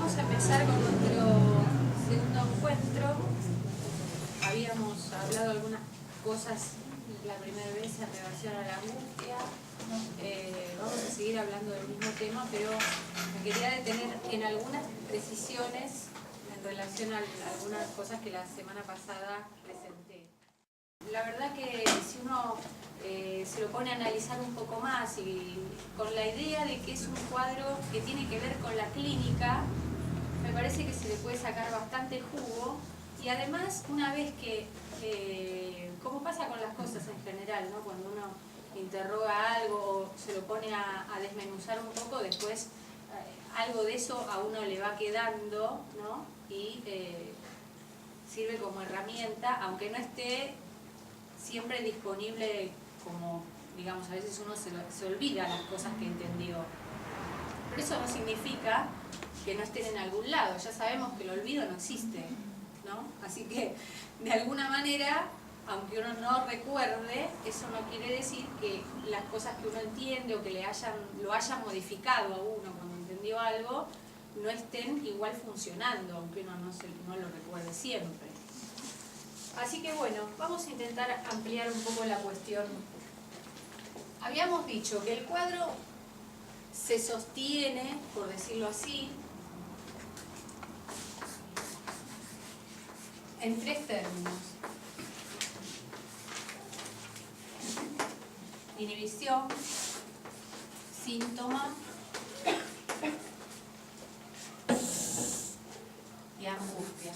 vamos a empezar con nuestro segundo encuentro. Habíamos hablado algunas cosas la primera vez en relación a la angustia. Vamos a seguir hablando del mismo tema, pero me quería detener en algunas precisiones en relación a algunas cosas que la semana pasada presenté. La verdad que si uno se lo pone a analizar un poco más y con la idea de que es un cuadro que tiene que ver con la clínica, me parece que se le puede sacar bastante jugo. Y además, una vez que, como pasa con las cosas en general, ¿no? Cuando uno interroga algo o se lo pone a desmenuzar un poco, después algo de eso a uno le va quedando, ¿no? Y sirve como herramienta, aunque no esté siempre disponible, como digamos, a veces uno se olvida las cosas que entendió. Pero eso no significa que no estén en algún lado. Ya sabemos que el olvido no existe, ¿no? Así que, de alguna manera, aunque uno no recuerde, eso no quiere decir que las cosas que uno entiende o que lo hayan modificado a uno cuando entendió algo, no estén igual funcionando, aunque uno no lo recuerde siempre. Así que bueno, vamos a intentar ampliar un poco la cuestión. Habíamos dicho que el cuadro se sostiene, por decirlo así, en tres términos: inhibición, síntoma y angustia.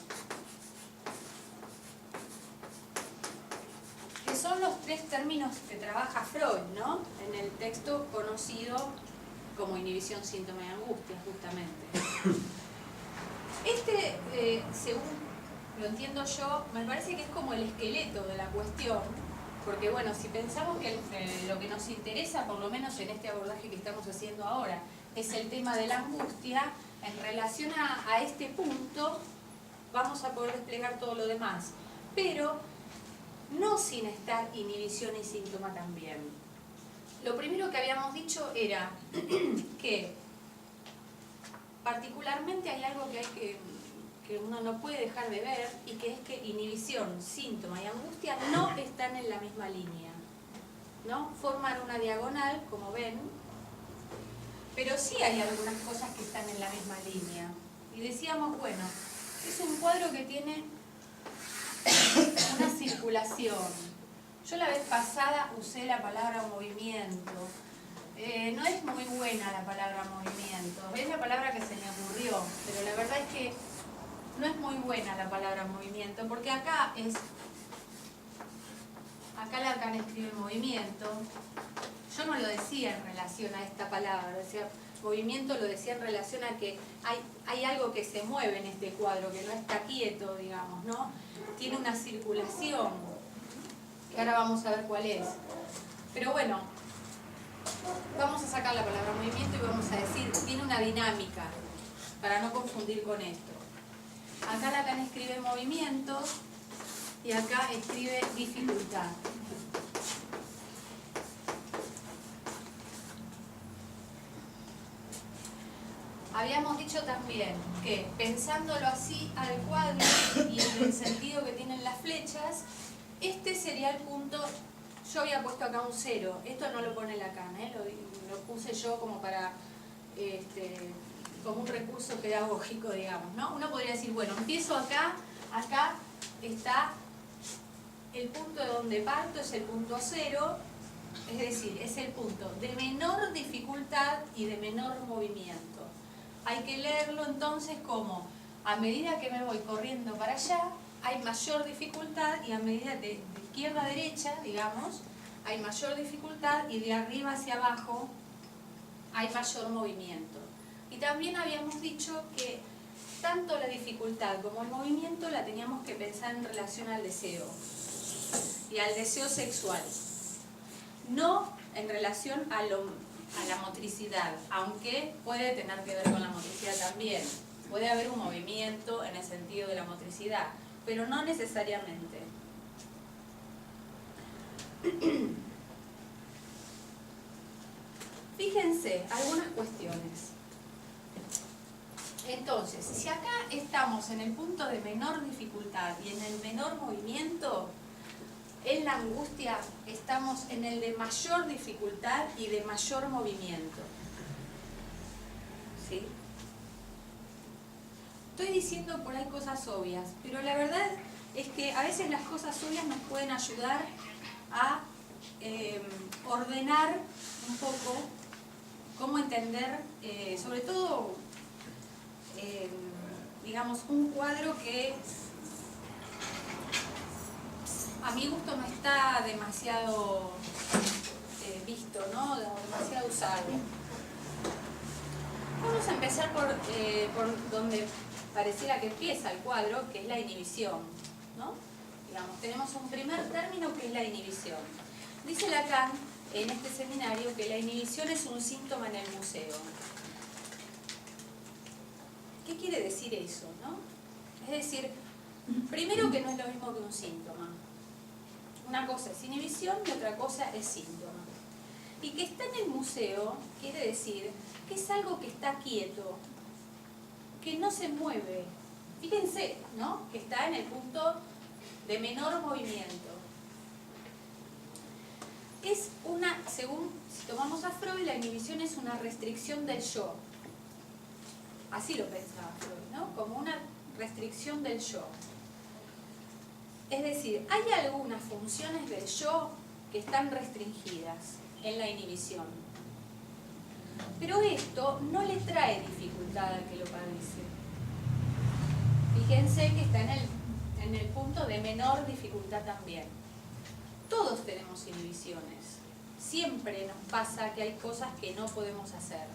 Que son los tres términos que trabaja Freud, ¿no? En el texto conocido como inhibición, síntoma y angustia, justamente. Según lo entiendo yo, me parece que es como el esqueleto de la cuestión, porque bueno, si pensamos que lo que nos interesa, por lo menos en este abordaje que estamos haciendo ahora, es el tema de la angustia, en relación a este punto vamos a poder desplegar todo lo demás, pero no sin estar inhibición y síntoma también. Lo primero que habíamos dicho era que particularmente hay algo que uno no puede dejar de ver, y que es que inhibición, síntoma y angustia no están en la misma línea, ¿no? Forman una diagonal, como ven, pero sí hay algunas cosas que están en la misma línea. Y decíamos, bueno, es un cuadro que tiene una circulación. Yo la vez pasada usé la palabra movimiento. No es muy buena la palabra movimiento. Es la palabra que se me ocurrió, pero la verdad es que no es muy buena la palabra movimiento, porque acá Lacan escribe movimiento. Yo no lo decía en relación a esta palabra, decía movimiento, lo decía en relación a que hay algo que se mueve en este cuadro, que no está quieto, digamos, ¿no? Tiene una circulación, que ahora vamos a ver cuál es. Pero bueno, vamos a sacar la palabra movimiento y vamos a decir, tiene una dinámica, para no confundir con esto. Acá Lacan escribe movimiento y acá escribe dificultad. Habíamos dicho también que, pensándolo así al cuadro y en el sentido que tienen las flechas, este sería el punto. Yo había puesto acá un 0, esto no lo pone Lacan, lo puse yo como para como un recurso pedagógico, digamos, ¿no? Uno podría decir, bueno, empiezo acá está el punto de donde parto, es el punto 0, es decir, es el punto de menor dificultad y de menor movimiento. Hay que leerlo entonces como, a medida que me voy corriendo para allá, hay mayor dificultad, y a medida de izquierda a derecha, digamos, hay mayor dificultad, y de arriba hacia abajo hay mayor movimiento. Y también habíamos dicho que tanto la dificultad como el movimiento la teníamos que pensar en relación al deseo y al deseo sexual, no en relación a la motricidad, aunque puede tener que ver con la motricidad también. Puede haber un movimiento en el sentido de la motricidad, pero no necesariamente. Fíjense algunas cuestiones. Entonces, si acá estamos en el punto de menor dificultad y en el menor movimiento, en la angustia estamos en el de mayor dificultad y de mayor movimiento. ¿Sí? Estoy diciendo por ahí cosas obvias, pero la verdad es que a veces las cosas obvias nos pueden ayudar a ordenar un poco cómo entender, sobre todo, digamos, un cuadro que a mi gusto no está demasiado visto, ¿no? Demasiado usado. Vamos a empezar por donde pareciera que empieza el cuadro, que es la inhibición, ¿no? Digamos, tenemos un primer término que es la inhibición. Dice Lacan en este seminario que la inhibición es un síntoma en el museo. ¿Qué quiere decir eso, no? Es decir, primero que no es lo mismo que un síntoma. Una cosa es inhibición y otra cosa es síntoma. Y que está en el museo quiere decir que es algo que está quieto, que no se mueve. Fíjense, ¿no? Que está en el punto de menor movimiento. Es una, según si tomamos a Freud, la inhibición es una restricción del yo. Así lo pensaba Freud, ¿no? Como una restricción del yo. Es decir, hay algunas funciones del yo que están restringidas en la inhibición. Pero esto no le trae dificultad al que lo padece. Fíjense que está en el punto de menor dificultad también. Todos tenemos inhibiciones. Siempre nos pasa que hay cosas que no podemos hacer.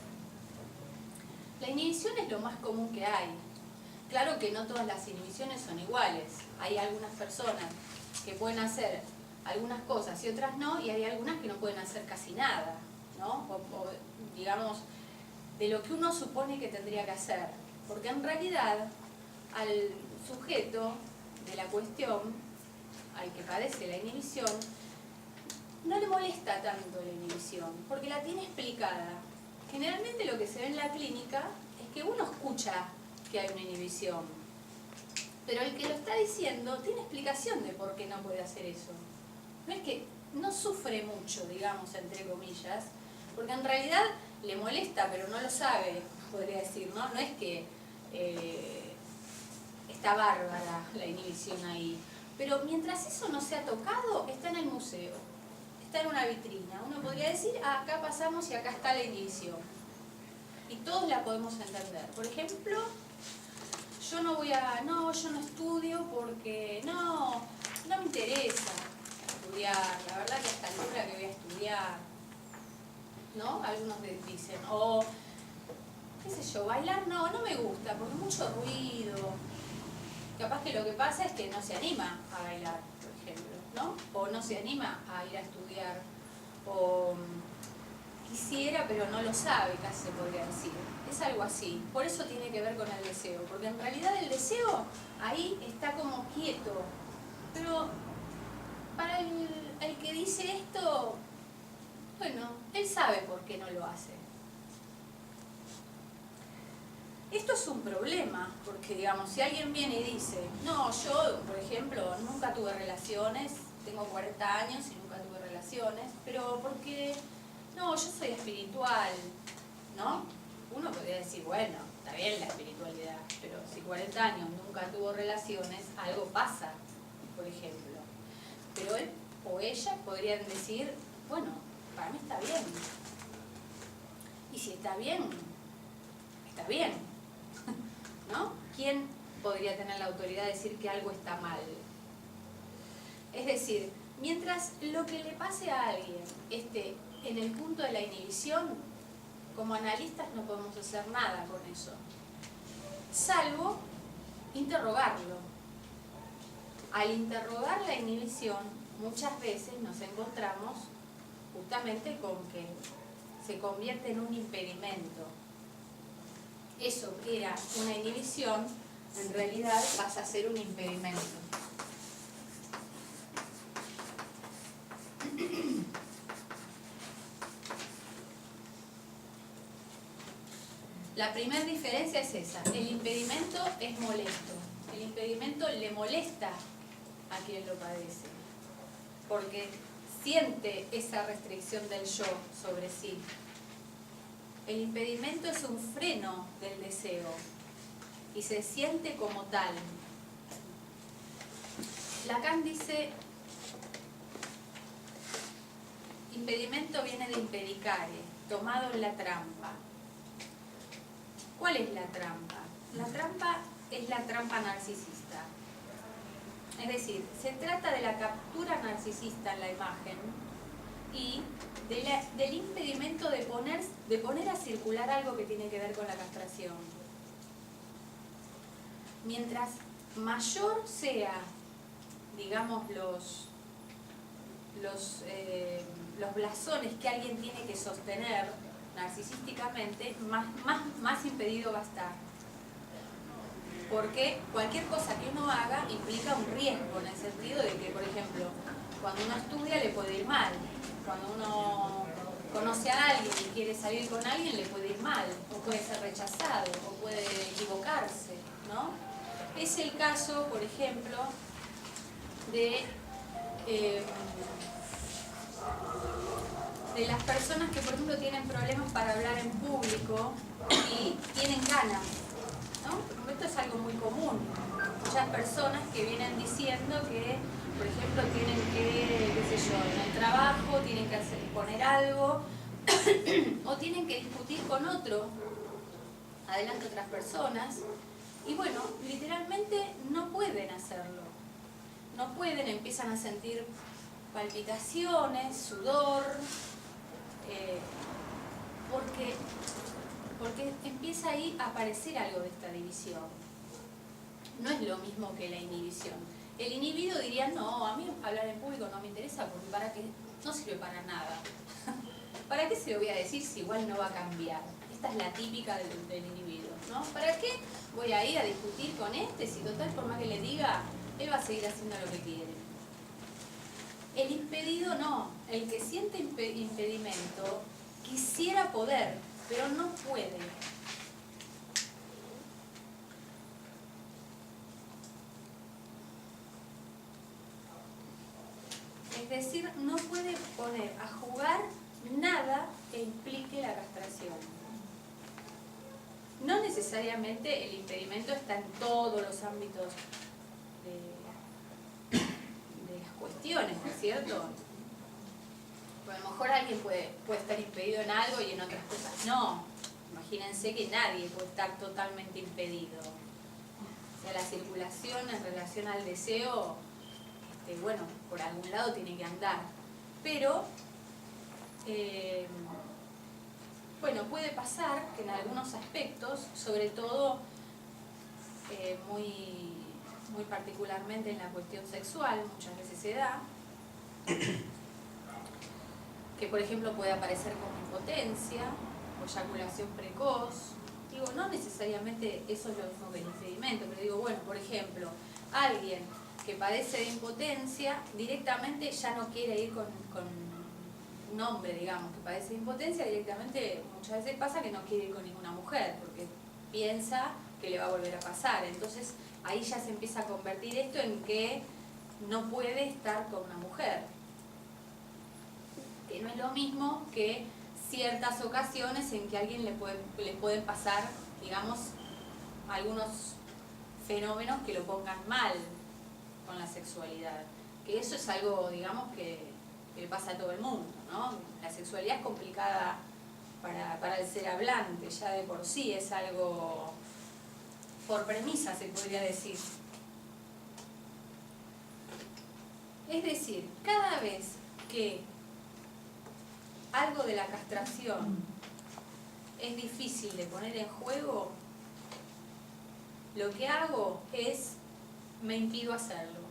La inhibición es lo más común que hay. Claro que no todas las inhibiciones son iguales. Hay algunas personas que pueden hacer algunas cosas y otras no, y hay algunas que no pueden hacer casi nada, ¿no? O digamos, de lo que uno supone que tendría que hacer. Porque en realidad, al sujeto de la cuestión, al que padece la inhibición, no le molesta tanto la inhibición, porque la tiene explicada. Generalmente lo que se ve en la clínica es que uno escucha que hay una inhibición, pero el que lo está diciendo tiene explicación de por qué no puede hacer eso. No es que no sufre mucho, digamos, entre comillas, porque en realidad le molesta, pero no lo sabe, podría decir, ¿no? No es que está bárbara la inhibición ahí. Pero mientras eso no se ha tocado, está en el museo, está en una vitrina. Uno podría decir, ah, acá pasamos y acá está la inhibición. Y todos la podemos entender. Por ejemplo, yo no estudio porque no me interesa estudiar. La verdad que a esta altura que voy a estudiar, ¿no? Algunos dicen, o qué sé yo, bailar no me gusta porque mucho ruido. Capaz que lo que pasa es que no se anima a bailar, por ejemplo, ¿no? O no se anima a ir a estudiar, o quisiera pero no lo sabe, casi se podría decir. Es algo así. Por eso tiene que ver con el deseo, porque en realidad el deseo ahí está como quieto. Pero para el que dice esto, bueno, él sabe por qué no lo hace. Esto es un problema, porque digamos, si alguien viene y dice, no, yo, por ejemplo, nunca tuve relaciones, tengo 40 años y nunca tuve relaciones, pero porque, no, yo soy espiritual, ¿no? Uno podría decir, bueno, está bien la espiritualidad, pero si 40 años nunca tuvo relaciones, algo pasa, por ejemplo. Pero él o ella podrían decir, bueno, para mí está bien. Y si está bien, está bien. ¿No? ¿Quién podría tener la autoridad de decir que algo está mal? Es decir, mientras lo que le pase a alguien esté en el punto de la inhibición, como analistas no podemos hacer nada con eso, salvo interrogarlo. Al interrogar la inhibición, muchas veces nos encontramos justamente con que se convierte en un impedimento. Eso que era una inhibición, en realidad pasa a ser un impedimento. La primera diferencia es esa. El impedimento es molesto. El impedimento le molesta a quien lo padece, porque siente esa restricción del yo sobre sí. El impedimento es un freno del deseo y se siente como tal. Lacan dice, impedimento viene de impedicare, tomado en la trampa. ¿Cuál es la trampa? La trampa es la trampa narcisista. Es decir, se trata de la captura narcisista en la imagen y del impedimento de poner a circular algo que tiene que ver con la castración. Mientras mayor sea, digamos, los blasones que alguien tiene que sostener narcisísticamente, más impedido va a estar. Porque cualquier cosa que uno haga implica un riesgo, en el sentido de que, por ejemplo, cuando uno estudia le puede ir mal, cuando uno conoce a alguien y quiere salir con alguien le puede ir mal, o puede ser rechazado, o puede equivocarse, ¿no? Es el caso, por ejemplo, de las personas que, por ejemplo, tienen problemas para hablar en público y tienen ganas, ¿no? Esto es algo muy común. Muchas personas que vienen diciendo que, por ejemplo, tienen que, qué sé yo, en el trabajo tienen que poner algo o tienen que discutir con otro, adelante de otras personas, y bueno, literalmente no pueden hacerlo. No pueden, empiezan a sentir palpitaciones, sudor, porque empieza ahí a aparecer algo de esta división. No es lo mismo que la inhibición. El inhibido diría, no, a mí hablar en público no me interesa porque ¿para qué? No sirve para nada. ¿Para qué se lo voy a decir si igual no va a cambiar? Esta es la típica del inhibido, ¿no? ¿Para qué voy a ir a discutir con este si total forma que le diga, él va a seguir haciendo lo que quiere? El impedido no, el que siente impedimento quisiera poder, pero no puede. Es decir, no puede poner a jugar nada que implique la castración. No necesariamente el impedimento está en todos los ámbitos de las cuestiones, ¿no es cierto? Pues a lo mejor alguien puede estar impedido en algo y en otras cosas no. Imagínense que nadie puede estar totalmente impedido. O sea, la circulación en relación al deseo, bueno, por algún lado tiene que andar. Pero, bueno, puede pasar que en algunos aspectos, sobre todo muy particularmente en la cuestión sexual, muchas veces se da, que por ejemplo puede aparecer como impotencia o eyaculación precoz. Digo, no necesariamente eso es lo mismo que el impedimento, pero digo, bueno, por ejemplo, alguien que padece de impotencia directamente ya no quiere ir con un hombre, digamos, que padece de impotencia, directamente muchas veces pasa que no quiere ir con ninguna mujer, porque piensa que le va a volver a pasar. Entonces ahí ya se empieza a convertir esto en que no puede estar con una mujer. Que no es lo mismo que ciertas ocasiones en que a alguien le pueden pasar, digamos, algunos fenómenos que lo pongan mal con la sexualidad. Que eso es algo, digamos, que le pasa a todo el mundo, ¿no? La sexualidad es complicada para el ser hablante, ya de por sí es algo por premisa, se podría decir. Es decir, cada vez que algo de la castración es difícil de poner en juego, lo que hago es, me impido hacerlo.